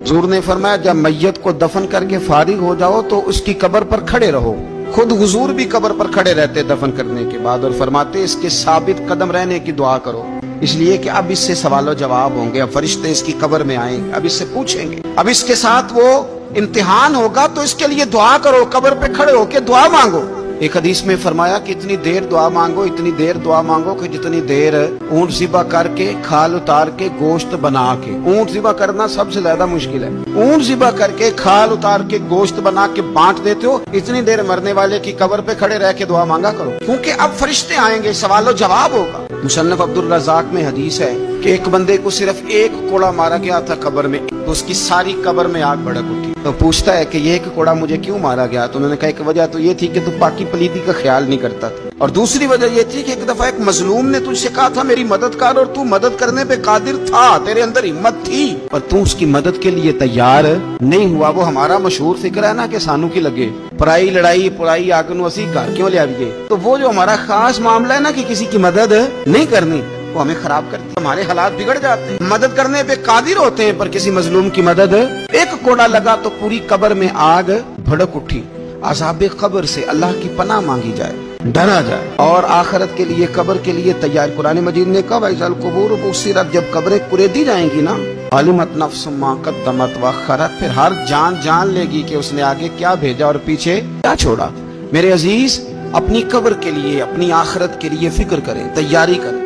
हुजूर ने फरमाया जब मैयत को दफन करके फारिग हो जाओ तो उसकी कब्र पर खड़े रहो। खुद हुजूर भी कब्र पर खड़े रहते दफन करने के बाद और फरमाते इसके साबित कदम रहने की दुआ करो, इसलिए कि अब इससे सवालो जवाब होंगे, अब फरिश्ते इसकी कब्र में आएंगे, अब इससे पूछेंगे, अब इसके साथ वो इम्तिहान होगा, तो इसके लिए दुआ करो, कब्र पे खड़े होके दुआ मांगो। एक हदीस में फरमाया कि इतनी देर दुआ मांगो, इतनी देर दुआ मांगो कि जितनी देर ऊंट ज़िबा करके खाल उतार के गोश्त बना के, ऊंट ज़िबा करना सबसे ज्यादा मुश्किल है, ऊंट ज़िबा करके खाल उतार के गोश्त बना के बांट देते हो, इतनी देर मरने वाले की कब्र पे खड़े रह के दुआ मांगा करो, क्योंकि अब फरिश्ते आएंगे, सवालो जवाब होगा। मुसन्नफ अब्दुल रज़ाक में हदीस है कि एक बंदे को सिर्फ एक कोड़ा मारा गया था कब्र में, तो उसकी सारी कब्र में आग भड़क उठी। तो पूछता है कि ये एक कोड़ा मुझे क्यों मारा गया? तो उन्होंने कहा एक वजह तो ये थी कि तू पाकी पलीदी का ख्याल नहीं करता था, और दूसरी वजह ये थी कि एक दफा एक मजलूम ने तुझसे कहा था मेरी मदद कर, और तू मदद करने पे कादिर था, तेरे अंदर हिम्मत थी, पर तू उसकी मदद के लिए तैयार नहीं हुआ। वो हमारा मशहूर फिक्र है ना कि सानू की लगे पराई लड़ाई पुराई आग नू असी घर क्यों ले आइए। तो वो जो हमारा खास मामला है ना कि किसी की मदद नहीं करनी, वो हमें खराब करती है, हमारे हालात बिगड़ जाते हैं। मदद करने पे कादिर होते हैं पर किसी मजलूम की मदद, एक कोड़ा लगा तो पूरी कब्र में आग भड़क उठी। अज़ाबे कब्र से अल्लाह की पनाह मांगी जाए, डरा जाए, और आखिरत के लिए कब्र के लिए तैयार। कुरान मजीद ने कहा वैज़ल कुबूर बुस्सिरत, जब कब्रें कुरेदी जाएंगी ना, अलिमत नफ्सुम मा क़द्दमत व अख़रत, फिर हर जान जान लेगी कि उसने आगे क्या भेजा और पीछे क्या छोड़ा। मेरे अजीज, अपनी कब्र के लिए अपनी आखिरत के लिए फिक्र करें, तैयारी करें।